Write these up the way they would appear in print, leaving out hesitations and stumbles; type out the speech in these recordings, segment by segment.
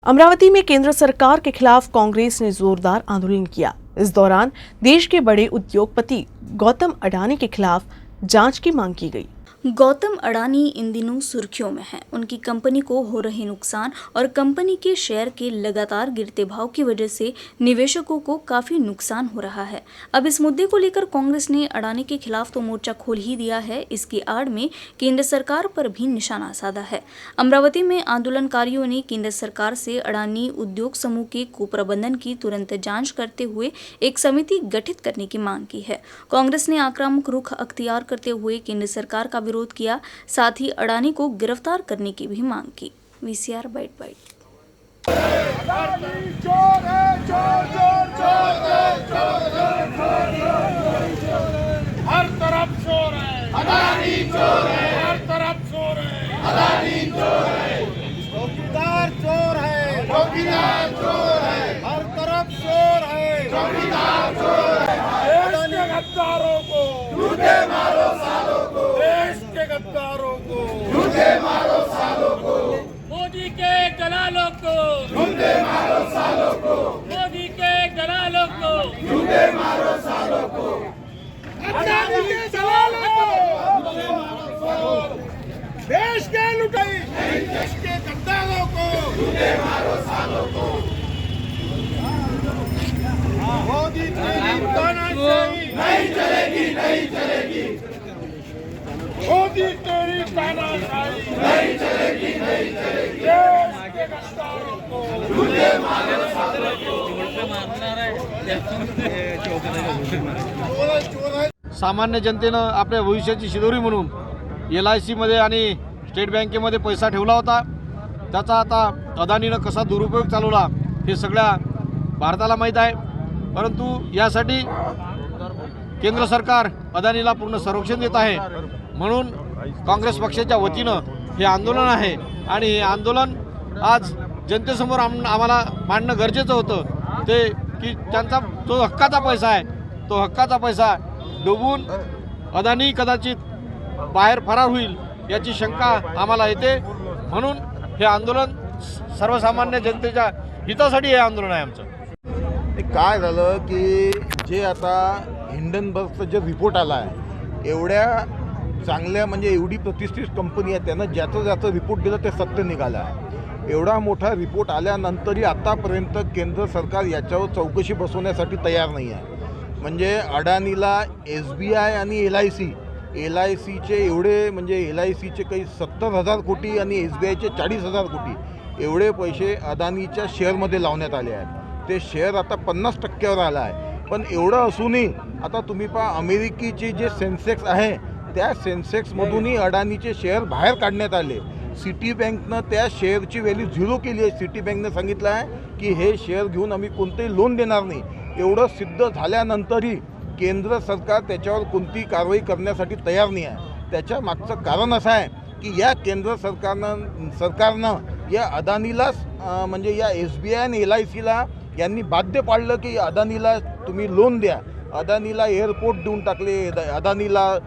अमरावती में केंद्र सरकार के खिलाफ कांग्रेस ने जोरदार आंदोलन किया। इस दौरान देश के बड़े उद्योगपति गौतम अडानी के खिलाफ जांच की मांग की गई। गौतम अडानी इन दिनों सुर्खियों में हैं। उनकी कंपनी को हो रहे नुकसान और कंपनी के शेयर के लगातार गिरते भाव की वजह से निवेशकों को काफी नुकसान हो रहा है। अब इस मुद्दे को लेकर कांग्रेस ने अडानी के खिलाफ तो मोर्चा खोल ही दिया है, इसकी आड़ में केंद्र सरकार पर भी निशाना साधा है। अमरावती में आंदोलनकारियों ने केंद्र सरकार से अडानी उद्योग समूह के कुप्रबंधन की तुरंत जाँच करते हुए एक समिति गठित करने की मांग की है। कांग्रेस ने आक्रामक रुख अख्तियार करते हुए केंद्र सरकार का विरोध किया, साथ ही अडानी को गिरफ्तार करने की भी मांग की। VCR bite. हर तरफ शोर है, अडानी चोर है, हर तरफ शोर है, अडानी चोर है, चौकीदार चोर है, चौकीदार चोर है, हर तरफ शोर है, चौकीदार चोर है। देश के गद्दारों को जूते मारो सालों को, देश के गद्दारों को जूते मारो सालों को, मोदी के दलालों को जूते मारो सालों को, मोदी के दलालों को जूते मारो सालों को, अडानी के दलालों को, देश के लुटाई, देश के गद्दारों को जूते मारो सालों को, मोदी तेरी तानाशाही नहीं चलेगी, नहीं चलेगी, मोदी तेरी तानाशाही नहीं चलेगी, नहीं चलेगी, देश के गद्दारों को जूते मारो सालों को। सामान्य जनतेनं आपल्या भविष्याची शिदोरी म्हणून LIC मध्ये आणि स्टेट बँकेमध्ये पैसा ठेवला होता, त्याचा आता अदानीनं कसा दुरुपयोग चालवला हे सगळ्या भारताला माहीत आहे। परंतु यासाठी केंद्र सरकार अदानीला पूर्ण संरक्षण देत आहे, म्हणून काँग्रेस पक्षाच्या वतीनं हे आंदोलन आहे आणि हे आंदोलन आज जनतेसमोर आम्हाला मांडणं गरजेचं होतं ते की त्यांचा जो हक्काचा पैसा आहे तो हक्काचा पैसा डुबून अदानी कदाचित बाहेर फरार होईल याची शंका आम्हाला येते, म्हणून हे आंदोलन सर्वसामान्य जनतेच्या हितासाठी हे आंदोलन आहे आमचं। काय झालं की जे आता हिंडनबर्गचा जे रिपोर्ट आला आहे, एवढ्या चांगल्या म्हणजे एवढी प्रतिष्ठित कंपनी आहे, त्यानं ज्याचं रिपोर्ट दिलं ते सत्य निघालं आहे। एवढा मोठा रिपोर्ट आल्यानंतरही आतापर्यंत केंद्र सरकार याच्यावर चौकशी बसवण्यासाठी तयार नाही आहे। म्हणजे अडानीला SBI आणि LICचे एवढे म्हणजे LICचे काही 70,000 कोटी आणि SBIचे 40,000 कोटी एवढे पैसे अदानीच्या शेअरमध्ये लावण्यात आले आहेत। ते शेअर आता 50% आला आहे। पण एवढं असूनही आता तुम्ही पहा अमेरिकेची जे सेन्सेक्स आहे त्या सेन्सेक्समधूनही अडानीचे शेअर बाहेर काढण्यात आले। सिटी बँकनं त्या शेअरची व्हॅल्यू 0 केली आहे। सिटी बँकनं सांगितलं आहे की हे शेअर घेऊन आम्ही कोणतेही लोन देणार नाही। एवढं सिद्ध झाल्यानंतरही केंद्र सरकार त्याच्यावर कोणती कारवाई करण्यासाठी तयार नाही आहे। त्याच्या मागचं कारण असं आहे की या केंद्र सरकारनं या अदानीला म्हणजे या SBI आणि LICला यांनी बाध्य पाडलं की अदानीला तुम्ही लोन द्या, अदानीला एअरपोर्ट देऊन टाकले, अदानीला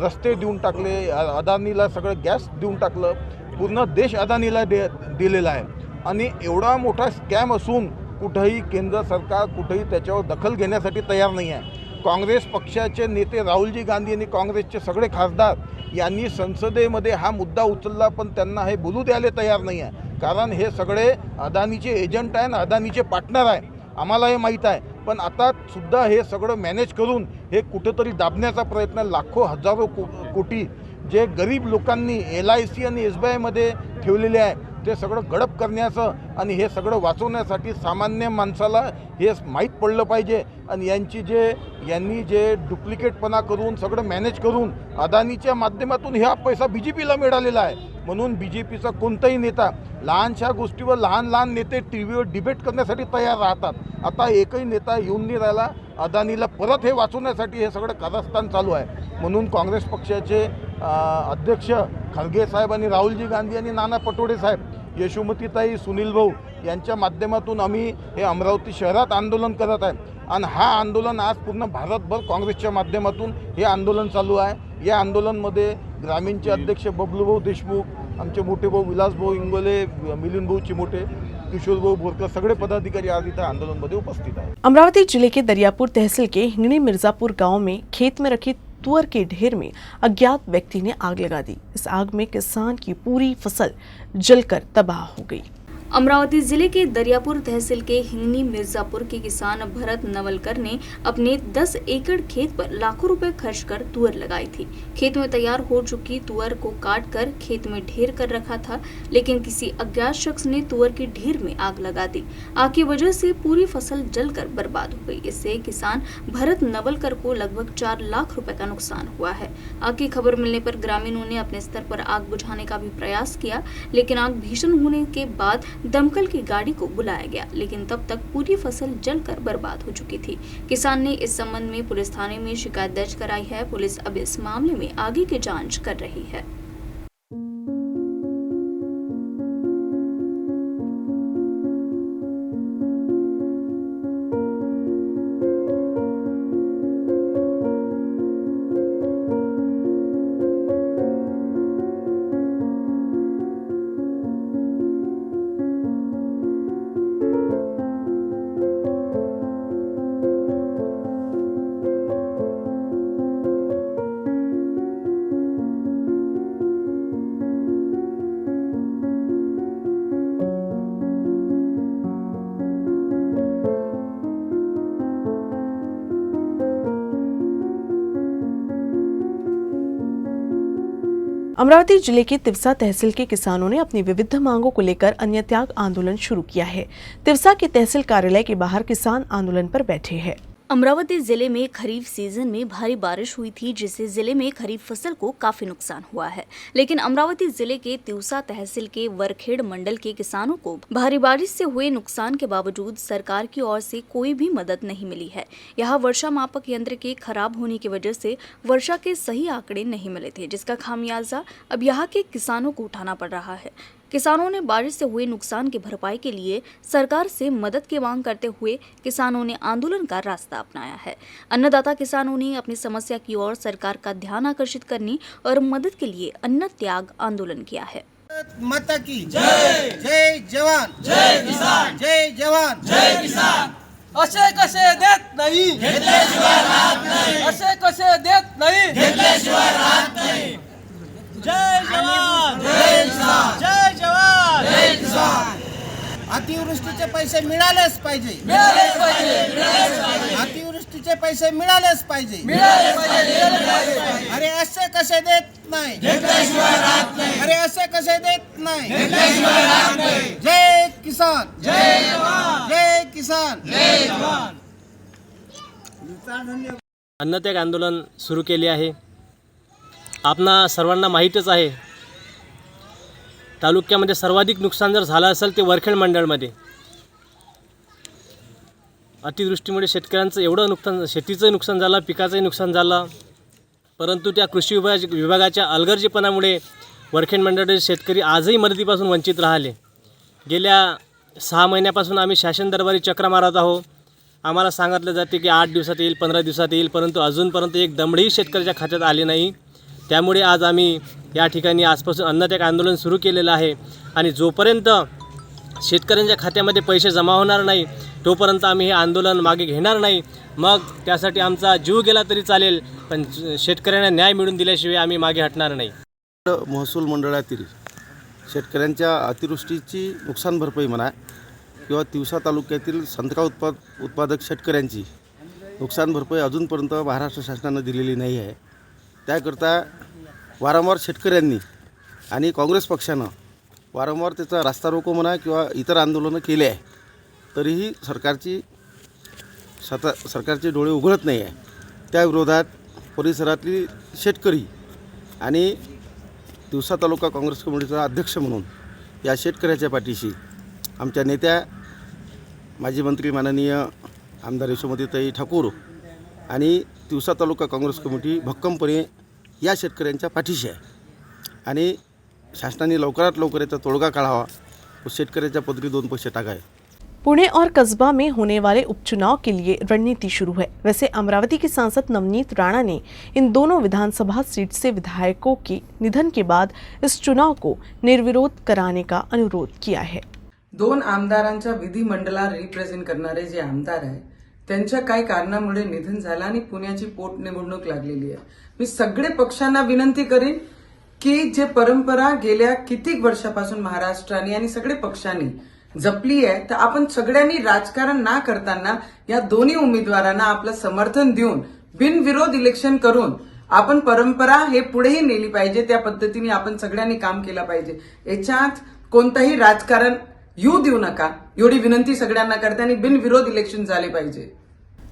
रस्ते देऊन टाकले, अदानीला सगळं गॅस देऊन टाकलं, पूर्ण देश अदानीला दिलेला आहे। आणि एवढा मोठा स्कॅम असून कुठंही केंद्र सरकार कुठंही त्याच्यावर दखल घेण्यासाठी तयार नाही आहे। काँग्रेस पक्षाचे नेते राहुलजी गांधी आणि काँग्रेसचे सगळे खासदार यांनी संसदेमध्ये हा मुद्दा उचलला, पण त्यांना हे बोलू द्यायला तयार नाही आहे, कारण हे सगळे अदानीचे एजंट आहे आणि अदानीचे पार्टनर आहे, आम्हाला हे माहीत आहे। पण आता सुद्धा हे सगळं मॅनेज करून हे कुठंतरी दाबण्याचा प्रयत्न, लाखो हजारो कोटी जे गरीब लोकांनी LIC आणि SBIमध्ये ठेवलेले आहे ते सगळं गडप करण्याचं आणि हे सगळं वाचवण्यासाठी सामान्य माणसाला हे माहीत पडलं पाहिजे। आणि यांनी जे डुप्लिकेटपणा करून सगळं मॅनेज करून अदानीच्या माध्यमातून हा पैसा BJPला मिळालेला आहे। म्हणून BJPचा कोणताही नेता लहानशा गोष्टीवर लहान नेते टीव्हीवर डिबेट करण्यासाठी तयार राहतात। आता एकही नेता येऊन नाही राहिला। अदानीला परत हे वाचवण्यासाठी हे सगळं कारस्थान चालू आहे। म्हणून काँग्रेस पक्षाचे अध्यक्ष खरगे साहेब आणि राहुलजी गांधी आणि नाना पटोले साहेब, यशोमतीताई, सुनील भाऊ यांच्या माध्यमातून आम्ही हे अमरावती शहरात आंदोलन करत आहे। आणि हा आंदोलन आज पूर्ण भारतभर काँग्रेसच्या माध्यमातून हे आंदोलन चालू आहे। या आंदोलनमध्ये ग्रामीणचे अध्यक्ष बबलूभाऊ देशमुख, आमचे मोठे भाऊ विलासभाऊ इंगोले, मिलिंदभाऊ चिमोटे किशोरभाऊ बोरकर सगळे पदाधिकारी आज इथं आंदोलनमध्ये उपस्थित आहेत. अमरावती जिले के दरियापुर तहसील के हिंगणी मिर्जापुर गांव में खेत में रखी तुअर के ढेर में अज्ञात व्यक्ति ने आग लगा दी। इस आग में किसान की पूरी फसल जलकर तबाह हो गई। अमरावती जिले के दरियापुर तहसील के हिंगनी मिर्जापुर के किसान भरत नवलकर ने अपने 10 एकड़ खेत पर लाखों रुपए खर्च कर तुअर लगाई थी। खेत में तैयार हो चुकी तुअर को काट कर खेत में ढेर कर रखा था, लेकिन किसी अज्ञात शख्स ने तुअर के ढेर में आग लगा दी। आग की वजह से पूरी फसल जलकर बर्बाद हो गई। इससे किसान भरत नवलकर को लगभग 4 लाख रुपए का नुकसान हुआ है। आग की खबर मिलने पर ग्रामीणों ने अपने स्तर पर आग बुझाने का भी प्रयास किया, लेकिन आग भीषण होने के बाद दमकल की गाड़ी को बुलाया गया, लेकिन तब तक पूरी फसल जलकर बर्बाद हो चुकी थी। किसान ने इस संबंध में पुलिस थाने में शिकायत दर्ज कराई है। पुलिस अब इस मामले में आगे की जांच कर रही है। अमरावती जिले के तिवसा तहसील के किसानों ने अपनी विविध मांगों को लेकर अन्य त्याग आंदोलन शुरू किया है। तिवसा के तहसील कार्यालय के बाहर किसान आंदोलन पर बैठे हैं। अमरावती जिले में खरीफ सीजन में भारी बारिश हुई थी, जिससे जिले में खरीफ फसल को काफी नुकसान हुआ है। लेकिन अमरावती जिले के तिवसा तहसील के वरखेड़ मंडल के किसानों को भारी बारिश से हुए नुकसान के बावजूद सरकार की ओर से कोई भी मदद नहीं मिली है। यहाँ वर्षा मापक यंत्र के खराब होने की वजह से वर्षा के सही आंकड़े नहीं मिले थे, जिसका खामियाजा अब यहाँ के किसानों को उठाना पड़ रहा है। किसानों ने बारिश से हुए नुकसान की भरपाई के लिए सरकार से मदद की मांग करते हुए किसानों ने आंदोलन का रास्ता अपनाया है। अन्नदाता किसानों ने अपनी समस्या की ओर सरकार का ध्यान आकर्षित करने और मदद के लिए अन्न त्याग आंदोलन किया है। माता की जय, जय जवान, जय किसान, जय जवान, जय किसान। असे कसे देत नाही, घेतल्याशिवाय राहत नाही, असे कसे देत नाही, घेतल्याशिवाय राहत नाही। जय जवान, जय किसान, जय जवान, जय किसान। अतिवृष्टीचे पैसे मिळालेच पाहिजे, मिळालेच पाहिजे, मिळालेच पाहिजे, अतिवृष्टीचे पैसे मिळालेच पाहिजे, मिळालेच पाहिजे, मिळालेच पाहिजे। अरे असे कसे देत नाही, घेतल्याशिवाय राहत नाही, अरे असे कसे देत नाही, घेतल्याशिवाय राहत नाही। जय किसान, जय जवान, जय किसान, जय जवान। अन्नत्याग आंदोलन सुरू केले आहे। आपणा सर्वांना माहीतच आहे, तालुक्यामध्ये सर्वाधिक नुकसान जर झालं असेल ते वरखेड मंडळमध्ये। अतिवृष्टीमुळे शेतकऱ्यांचं एवढं नुकसान, शेतीचं नुकसान झालं, पिकाचंही नुकसान झालं, परंतु त्या कृषी विभागाच्या अलगर्जीपणामुळे वरखेड मंडळाचे शेतकरी आजही मदतीपासून वंचित राहिले। गेल्या 6 महिन्यापासून आम्ही शासन दरबारी चक्रा मारत आहोत। आम्हाला सांगितलं जाते की 8 दिवसात येईल, 15 दिवसात येईल, परंतु अजूनपर्यंत एक दमडीही शेतकऱ्याच्या खात्यात आले नाही। त्यामुळे आज आम्ही या ठिकाणी आजपासून अन्नत्याग आंदोलन सुरू केलेलं आहे आणि जोपर्यंत शेतकऱ्यांच्या खात्यामध्ये पैसे जमा होणार नाही तोपर्यंत आम्ही हे आंदोलन मागे घेणार नाही। मग त्यासाठी आमचा जीव गेला तरी चालेल, पण शेतकऱ्यांना न्याय मिळवून दिल्याशिवाय आम्ही मागे हटणार नाही। महसूल मंडळातील शेतकऱ्यांच्या अतिवृष्टीची नुकसान भरपाई म्हणा किंवा तिवसा तालुक्यातील संत्रा उत्पादक शेतकऱ्यांची नुकसान भरपाई अजूनपर्यंत महाराष्ट्र शासनानं दिलेली नाही आहे। त्याकरता वारंवार शेतकऱ्यांनी आणि काँग्रेस पक्षानं वारंवार त्याचा रास्ता रोको म्हणा किंवा इतर आंदोलनं केले आहे, तरीही सरकारचे डोळे उघडत नाही आहे। त्या विरोधात परिसरातली शेतकरी आणि तिवसा तालुका काँग्रेस कमिटीचा अध्यक्ष म्हणून या शेतकऱ्याच्या पाठीशी आमच्या नेत्या माजी मंत्री माननीय आमदार यशोमतीताई ठाकूर आणि तिवसा तालुका काँग्रेस कमिटी भक्कमपणे या शेतकऱ्यांच्या पाठीशी आहे आणि शासनाने लवकरात लवकर याचा तोडगा काढावा व शेतकऱ्याच्या पदरी 2 पैसे टाकावे। पुणे और कस्बा में होने वाले उपचुनाव के लिए रणनीति शुरू है। वैसे अमरावती के सांसद नवनीत राणा ने इन दोनों विधानसभा सीट से विधायकों के निधन के बाद इस चुनाव को निर्विरोध कराने का अनुरोध किया है। दोन आमदारांच्या विधिमंडळाला रिप्रेझेंट करणारे जे आमदार आहे त्यांच्या काही कारणामुळे निधन झालं आणि पुण्याची पोटनिवडणूक लागलेली आहे. मी सगळे पक्षांना विनंती करीन की जे परंपरा गेल्या कित्येक वर्षापासून महाराष्ट्राने आणि सगळे पक्षांनी जपली आहे, तर आपण सगळ्यांनी राजकारण ना करताना या दोन्ही उमेदवारांना आपलं समर्थन देऊन बिनविरोध इलेक्शन करून आपण परंपरा हे पुढेही नेली पाहिजे. त्या पद्धतीने आपण सगळ्यांनी काम केलं पाहिजे. याच्यात कोणताही राजकारण येऊ देऊ नका, एवढी विनंती सगळ्यांना करते आणि बिनविरोध इलेक्शन झाले पाहिजे.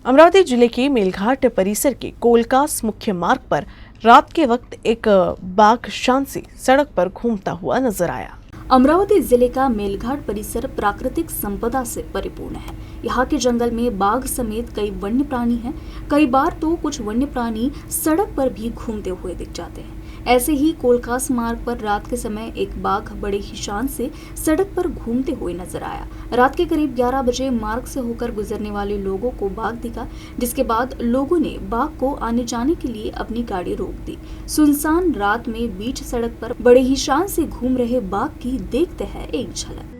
अमरावती जिले के मेलघाट परिसर के कोलकास मुख्य मार्ग पर रात के वक्त एक बाघ शान से सड़क पर घूमता हुआ नजर आया. अमरावती जिले का मेलघाट परिसर प्राकृतिक संपदा से परिपूर्ण है. यहाँ के जंगल में बाघ समेत कई वन्य प्राणी हैं. कई बार तो कुछ वन्य प्राणी सड़क पर भी घूमते हुए दिख जाते हैं. ऐसे ही कोलकास मार्ग पर रात के समय एक बाघ बड़े ही शान से सड़क पर घूमते हुए नजर आया. रात के करीब 11 बजे मार्ग से होकर गुजरने वाले लोगों को बाघ दिखा, जिसके बाद लोगों ने बाघ को आने जाने के लिए अपनी गाड़ी रोक दी. सुनसान रात में बीच सड़क पर बड़े ही शान से घूम रहे बाघ की देखते हैं एक झलक.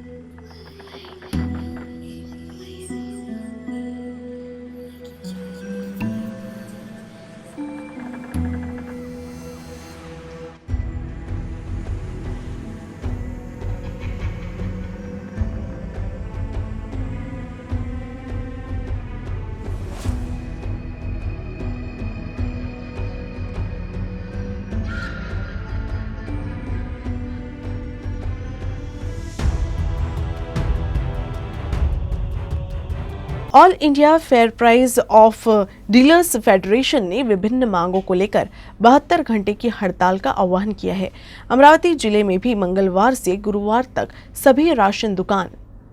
All India fair price of dealers federation ने विभिन्न मांगों को लेकर 72 घंटे की हड़ताल का आह्वान किया है. अमरावती जिले में भी मंगलवार से गुरुवार तक सभी राशन दुकान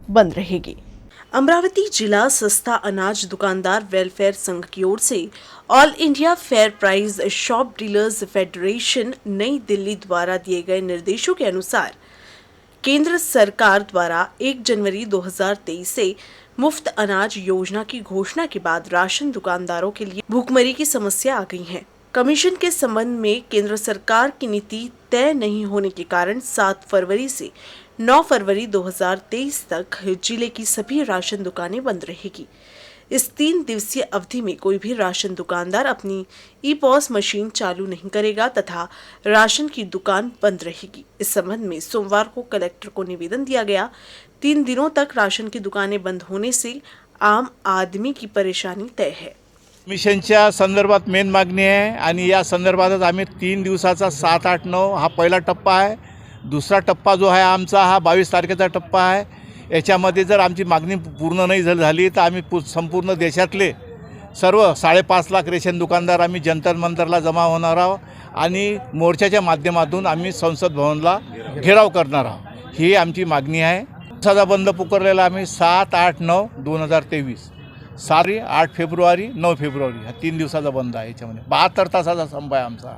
बंद रहेगी. अमरावती जिला सस्ता अनाज दुकानदार वेलफेयर संघ की ओर से all India fair price shop dealers federation नई दिल्ली द्वारा दिए गए निर्देशों के अनुसार केंद्र सरकार द्वारा 1 जनवरी 2023 से मुफ्त अनाज योजना की घोषणा के बाद राशन दुकानदारों के लिए भूखमरी की समस्या आ गई है. कमीशन के संबंध में केंद्र सरकार की नीति तय नहीं होने के कारण 7 फरवरी से 9 फरवरी 2023 तक जिले की सभी राशन दुकानें बंद रहेगी. इस 3 दिवसीय अवधि में कोई भी राशन दुकानदार अपनी ई-पॉस मशीन चालू नहीं करेगा तथा राशन की दुकान बंद रहेगी. इस संबंध में सोमवार को कलेक्टर को निवेदन दिया गया. 3 दिनों तक राशन की दुकानें बंद होने से आम आदमी की परेशानी तय है. मिशनच्या संदर्भात मेन मागणी आहे आणि या संदर्भातच आम्ही 3 दिवसाचा 7, 8, 9 हा पहिला टप्पा आहे. दुसरा टप्पा जो आहे आमचा हा 22 तारखेचा टप्पा आहे. याच्यामध्ये जर आमची मागणी पूर्ण नाही झाली तर आम्ही संपूर्ण देशातले सर्व 5.5 लाख रेशन दुकानदार आम्ही जंतर मंतरला जमा होणार आहोत आणि मोर्चाच्या माध्यमातून आम्ही संसद भवनला घेराव करणार आहोत. ही आमची मागणी आहे. साधा बंद पुकारलेला आम्ही 7, 8, 9, 2023 सारी 8 फेब्रुवारी 9 फेब्रुवारी हा 3 दिवसाचा बंद आहे. याच्यामध्ये 72 तासाचा संप आहे आमचा.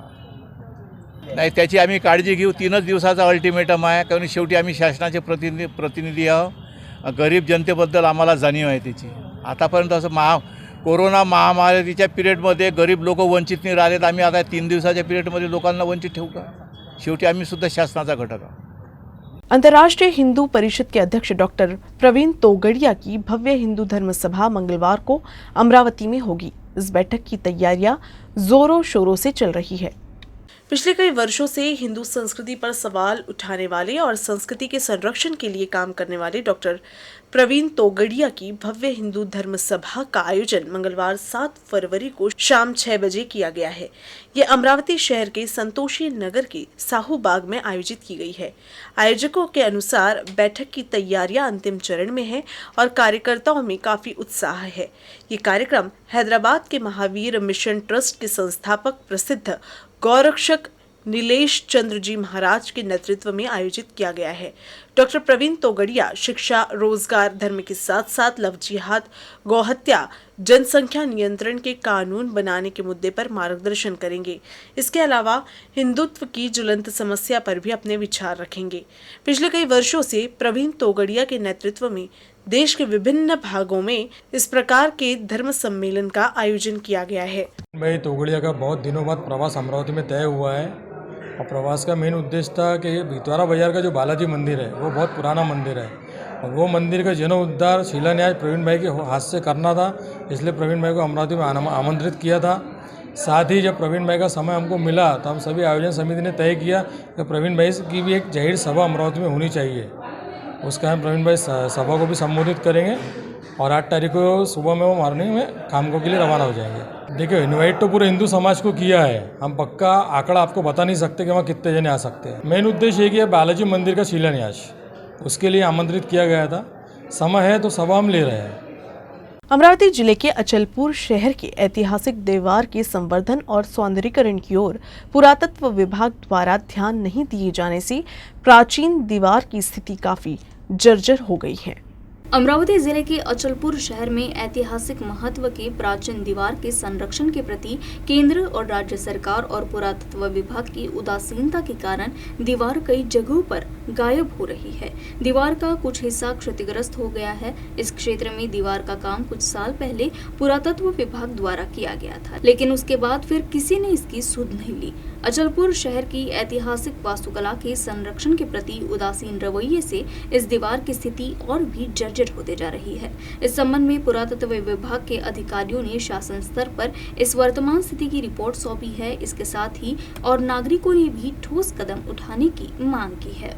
नाही त्याची आम्ही काळजी घेऊ. 3च दिवसाचा अल्टिमेटम आहे, कारण शेवटी आम्ही शासनाचे प्रतिनिधी आहोत. गरीब जनतेबद्दल आम्हाला जाणीव आहे त्याची. आतापर्यंत असं कोरोना महामारीच्या पिरियडमध्ये गरीब लोक वंचित नाही राहिलेत. आम्ही आता 3 दिवसाच्या पिरियडमध्ये लोकांना वंचित ठेवू का? शेवटी आम्ही सुद्धा शासनाचा घटक आहोत. अंतर्राष्ट्रीय हिंदू परिषद के अध्यक्ष डॉक्टर प्रवीण तोगड़िया की भव्य हिंदू धर्म सभा मंगलवार को अमरावती में होगी. इस बैठक की तैयारियां जोरों शोरों से चल रही है. पिछले कई वर्षों से हिंदू संस्कृति पर सवाल उठाने वाले और संस्कृति के संरक्षण के लिए काम करने वाले डॉक्टर प्रवीण तोगड़िया की भव्य हिंदू धर्म सभा का आयोजन मंगलवार 7 फरवरी को शाम 6 बजे किया गया है. ये अमरावती शहर के संतोषी नगर के साहू बाग में आयोजित की गई है. आयोजकों के अनुसार बैठक की तैयारियां अंतिम चरण में है और कार्यकर्ताओं में काफी उत्साह है. ये कार्यक्रम हैदराबाद के महावीर मिशन ट्रस्ट के संस्थापक प्रसिद्ध गौरक्षक नीलेश चंद्र जी महाराज के नेतृत्व में आयोजित किया गया है. डॉक्टर प्रवीण तोगड़िया शिक्षा, रोजगार, धर्म के साथ साथ लव जिहाद, गौहत्या, जनसंख्या नियंत्रण के कानून बनाने के मुद्दे पर मार्गदर्शन करेंगे. इसके अलावा हिंदुत्व की ज्वलंत समस्या पर भी अपने विचार रखेंगे. पिछले कई वर्षों से प्रवीण तोगड़िया के नेतृत्व में देश के विभिन्न भागों में इस प्रकार के धर्म सम्मेलन का आयोजन किया गया है. भाई तोगड़िया का बहुत दिनों बाद प्रवास अमरावती में तय हुआ है और प्रवास का मेन उद्देश्य था कि भितवारा बाजार का जो बालाजी मंदिर है वो बहुत पुराना मंदिर है और वो मंदिर का जीर्णोद्धार शिलान्यास प्रवीण भाई के हाथ से करना था, इसलिए प्रवीण भाई को अमरावती में आमंत्रित किया था। साथ ही जब प्रवीण भाई का समय हमको मिला तो हम सभी आयोजन समिति ने तय किया कि प्रवीण भाई की भी एक जाहिर सभा अमरावती में होनी चाहिए। उसका हम प्रवीण भाई सभा को भी संबोधित करेंगे और 8 तारीख को सुबह में वो मॉर्निंग में कामों के लिए रवाना हो जाएंगे। देखिए, इनवाइट तो पूरे हिंदू समाज को किया है, हम पक्का आंकड़ा आपको बता नहीं सकते कि वहाँ कितने जने आ सकते हैं। मेन उद्देश्य ये कि बालाजी मंदिर का शिलान्यास, उसके लिए आमंत्रित किया गया था। समय है तो सभा हम ले रहे हैं। अमरावती जिले के अचलपुर शहर के ऐतिहासिक दीवार के संवर्धन और सौंदर्यीकरण की ओर पुरातत्व विभाग द्वारा ध्यान नहीं दिए जाने से प्राचीन दीवार की स्थिति काफी जर्जर हो गई है। अमरावती जिले के अचलपुर शहर में ऐतिहासिक महत्व के प्राचीन दीवार के संरक्षण के प्रति केंद्र और राज्य सरकार और पुरातत्व विभाग की उदासीनता के कारण दीवार कई जगहों पर गायब हो रही है। दीवार का कुछ हिस्सा क्षतिग्रस्त हो गया है। इस क्षेत्र में दीवार का काम कुछ साल पहले पुरातत्व विभाग द्वारा किया गया था, लेकिन उसके बाद फिर किसी ने इसकी सुध नहीं ली। अचलपुर शहर की ऐतिहासिक वास्तुकला के संरक्षण के प्रति उदासीन रवैये से इस दीवार की स्थिति और भी जर्जर होते जा रही है। इस संबंध में पुरातत्व विभाग के अधिकारियों ने शासन स्तर पर इस वर्तमान स्थिति की रिपोर्ट सौंपी है। इसके साथ ही और नागरिकों ने भी ठोस कदम उठाने की मांग की है।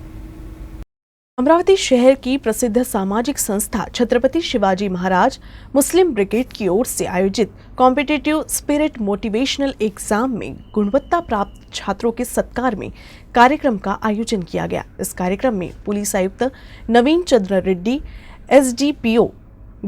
अमरावती शहर की प्रसिद्ध सामाजिक संस्था छत्रपति शिवाजी महाराज मुस्लिम ब्रिगेड की ओर से आयोजित कॉम्पिटिटिव स्पिरिट मोटिवेशनल एग्जाम में गुणवत्ता प्राप्त छात्रों के सत्कार में कार्यक्रम का आयोजन किया गया। इस कार्यक्रम में पुलिस आयुक्त नवीन चंद्र रेड्डी, एसडीपीओ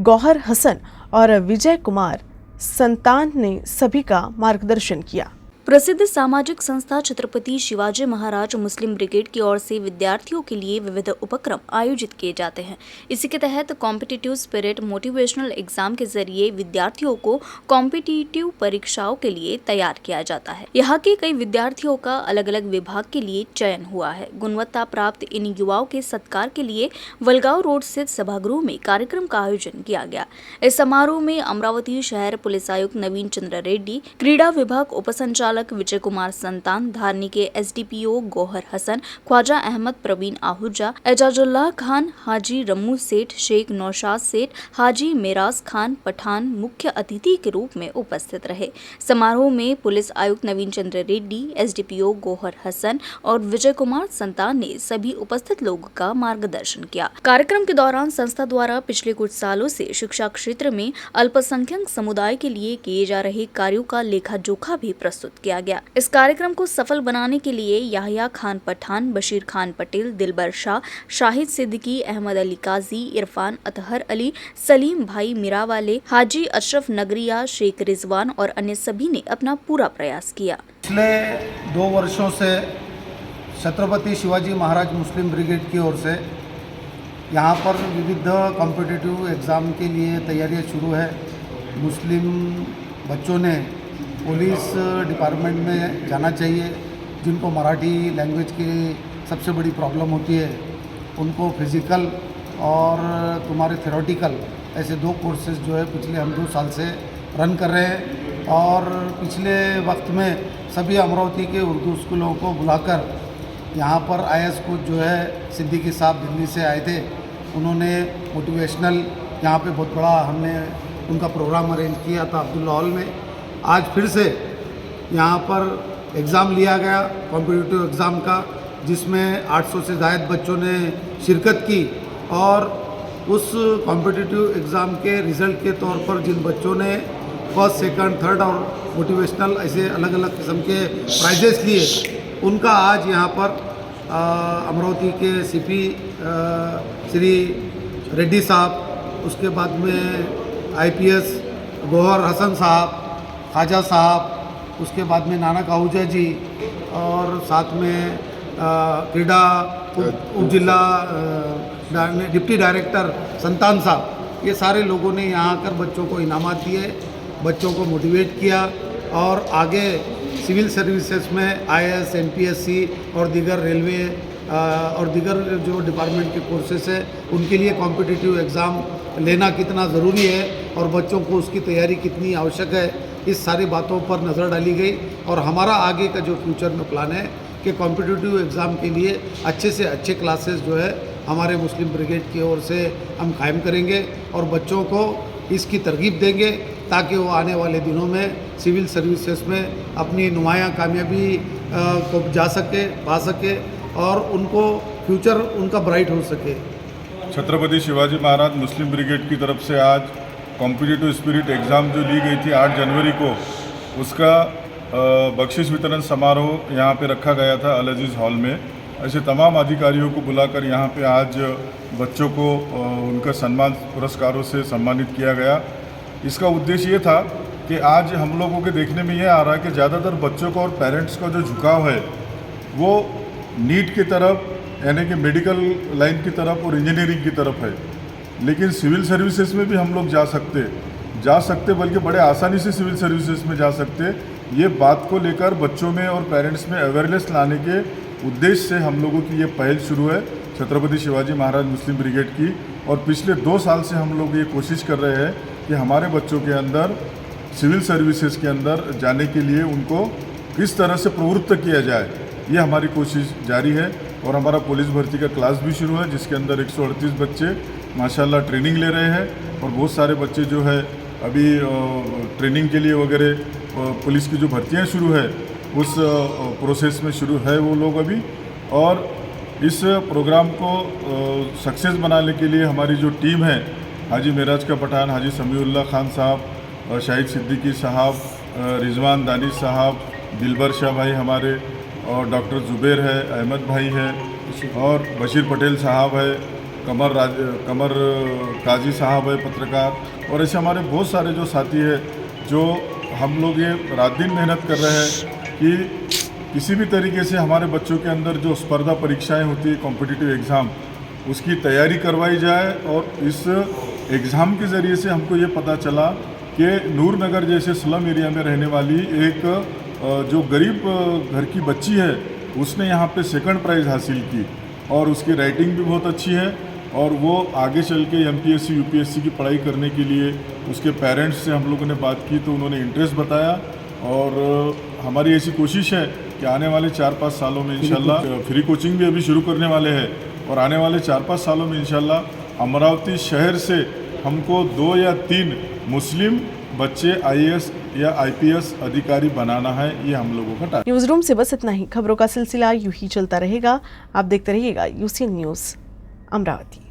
गौहर हसन और विजय कुमार संतान ने सभी का मार्गदर्शन किया। प्रसिद्ध सामाजिक संस्था छत्रपति शिवाजी महाराज मुस्लिम ब्रिगेड की ओर से विद्यार्थियों के लिए विविध उपक्रम आयोजित किए जाते हैं। इसी के तहत कॉम्पिटिटिव स्पिरिट मोटिवेशनल एग्जाम के जरिए विद्यार्थियों को कॉम्पिटिटिव परीक्षाओं के लिए तैयार किया जाता है। यहाँ के कई विद्यार्थियों का अलग अलग विभाग के लिए चयन हुआ है। गुणवत्ता प्राप्त इन युवाओं के सत्कार के लिए वलगांव रोड स्थित सभागृह में कार्यक्रम का आयोजन किया गया। इस समारोह में अमरावती शहर पुलिस आयुक्त नवीन चंद्र रेड्डी, क्रीड़ा विभाग उपसंचालक विजय कुमार संतान, धारनी के एसडीपीओ गौहर हसन, ख्वाजा अहमद प्रवीण आहूजा, एजाजुल्लाह खान, हाजी रम्मू सेठ, शेख नौशाद सेठ, हाजी मेराज खान पठान मुख्य अतिथि के रूप में उपस्थित रहे। समारोह में पुलिस आयुक्त नवीन चंद्र रेड्डी, एसडीपीओ गौहर हसन और विजय कुमार संतान ने सभी उपस्थित लोगों का मार्गदर्शन किया। कार्यक्रम के दौरान संस्था द्वारा पिछले कुछ सालों से शिक्षा क्षेत्र में अल्पसंख्यक समुदाय के लिए किए जा रहे कार्यों का लेखा जोखा भी प्रस्तुत किया गया। इस कार्यक्रम को सफल बनाने के लिए याहिया खान पठान, बशीर खान पटेल, दिलबर शाह, शाहिद सिद्दीकी, अहमद अली काजी, इरफान अतहर अली, सलीम भाई मीरावाले, हाजी अशरफ नगरिया, शेख रिजवान और अन्य सभी ने अपना पूरा प्रयास किया। पिछले 2 वर्षों से छत्रपति शिवाजी महाराज मुस्लिम ब्रिगेड की ओर से यहाँ पर विविध कॉम्पिटिटिव एग्ज़ाम के लिए तैयारियाँ शुरू है। मुस्लिम बच्चों ने पुलिस डिपार्टमेंट में जाना चाहिए, जिनको मराठी लैंग्वेज की सबसे बड़ी प्रॉब्लम होती है, उनको फिज़िकल और तुम्हारे थ्योरेटिकल ऐसे 2 कोर्सेज जो है पिछले हम 2 साल से रन कर रहे हैं। और पिछले वक्त में सभी अमरावती के उर्दू स्कूलों को बुलाकर यहाँ पर आईएएस कोच जो है सिद्दीकी साहब दिल्ली से आए थे, उन्होंने मोटिवेशनल यहाँ पे बहुत बड़ा हमने उनका प्रोग्राम अरेंज किया था अब्दुल्ला हॉल में। आज फिर से यहाँ पर एग्ज़ाम लिया गया कॉम्पिटिटिव एग्ज़ाम का, जिसमें 800 से ज़ायद बच्चों ने शिरकत की। और उस कॉम्पिटिटिव एग्ज़ाम के रिज़ल्ट के तौर पर जिन बच्चों ने फर्स्ट, सेकंड, थर्ड और मोटिवेशनल ऐसे अलग अलग किस्म के प्राइजेस लिए, उनका आज यहाँ पर अमरावती के सीपी श्री रेड्डी साहब, उसके बाद में आईपीएस गौहर हसन साहब, ख्वाजा साहब, उसके बाद में नानक आहूजा जी और साथ में क्रीड़ा उप जिला डिप्टी डायरेक्टर संतान साहब, ये सारे लोगों ने यहाँ आकर बच्चों को इनामात दिए, बच्चों को मोटिवेट किया और आगे सिविल सर्विसेज में आईएएस, एनपीएससी और दीगर रेलवे और दीगर जो डिपार्टमेंट के कोर्सेस है उनके लिए कॉम्पिटिटिव एग्ज़ाम लेना कितना ज़रूरी है और बच्चों को उसकी तैयारी कितनी आवश्यक है, इस सारी बातों पर नज़र डाली गई। और हमारा आगे का जो फ्यूचर में प्लान है कि कॉम्पिटिटिव एग्ज़ाम के लिए अच्छे से अच्छे क्लासेस जो है हमारे मुस्लिम ब्रिगेड की ओर से हम कायम करेंगे और बच्चों को इसकी तरगीब देंगे ताकि वो आने वाले दिनों में सिविल सर्विसेज में अपनी नुमायाँ कामयाबी को जा सके, पा सके और उनको फ्यूचर उनका ब्राइट हो सके। छत्रपति शिवाजी महाराज मुस्लिम ब्रिगेड की तरफ से आज कॉम्पिटिटिव स्पिरिट एग्ज़ाम जो ली गई थी 8 जनवरी को, उसका बख्शिश वितरण समारोह यहाँ पे रखा गया था अल अजीज़ हॉल में। ऐसे तमाम अधिकारियों को बुलाकर यहाँ पे आज बच्चों को उनका सम्मान पुरस्कारों से सम्मानित किया गया। इसका उद्देश्य ये था कि आज हम लोगों के देखने में ये आ रहा है कि ज़्यादातर बच्चों का और पेरेंट्स का जो झुकाव है वो नीट की तरफ, यानी कि मेडिकल लाइन की तरफ और इंजीनियरिंग की तरफ है। लेकिन सिविल सर्विसेज में भी हम लोग जा सकते बल्कि बड़े आसानी से सिविल सर्विसेज में जा सकते। ये बात को लेकर बच्चों में और पेरेंट्स में अवेयरनेस लाने के उद्देश्य से हम लोगों की ये पहल शुरू है छत्रपति शिवाजी महाराज मुस्लिम ब्रिगेड की। और पिछले 2 साल से हम लोग ये कोशिश कर रहे हैं कि हमारे बच्चों के अंदर सिविल सर्विसेज के अंदर जाने के लिए उनको किस तरह से प्रवृत्त किया जाए, ये हमारी कोशिश जारी है। और हमारा पुलिस भर्ती का क्लास भी शुरू है जिसके अंदर 138 बच्चे माशाल्लाह ट्रेनिंग ले रहे हैं और बहुत सारे बच्चे जो है अभी ट्रेनिंग के लिए वगैरह पुलिस की जो भर्तियां शुरू है उस प्रोसेस में शुरू है वो लोग अभी। और इस प्रोग्राम को सक्सेस बनाने के लिए हमारी जो टीम है, हाजी मेराज का पठान, हाजी समीउल्लाह खान साहब, शाहिद सिद्दीकी साहब, रिजवान दानिश साहब, दिलबर शाह भाई हमारे, और डॉक्टर जुबैर है, अहमद भाई है और बशीर पटेल साहब है, कमर काजी साहब है पत्रकार, और ऐसे हमारे बहुत सारे जो साथी है जो हम लोग ये रात दिन मेहनत कर रहे हैं कि किसी भी तरीके से हमारे बच्चों के अंदर जो स्पर्धा परीक्षाएं होती है कॉम्पिटिटिव एग्ज़ाम, उसकी तैयारी करवाई जाए। और इस एग्ज़ाम के ज़रिए से हमको ये पता चला कि नूरनगर जैसे स्लम एरिया में रहने वाली एक जो गरीब घर की बच्ची है उसने यहाँ पे 2nd प्राइज़ हासिल की और उसकी राइटिंग भी बहुत अच्छी है और वो आगे चल के MPSC UPSC की पढ़ाई करने के लिए उसके पेरेंट्स से हम लोगों ने बात की तो उन्होंने इंटरेस्ट बताया। और हमारी ऐसी कोशिश है कि आने वाले 4-5 सालों में इंशाल्लाह फ्री कोचिंग भी अभी शुरू करने वाले हैं और आने वाले 4-5 सालों में इंशाल्लाह अमरावती शहर से हमको 2 या 3 मुस्लिम बच्चे IAS या IPS अधिकारी बनाना है, ये हम लोगों का टारगेट। न्यूज रूम से बस इतना ही। खबरों का सिलसिला यूं ही चलता रहेगा। आप देखते रहिएगा UCN न्यूज़ अमरावती।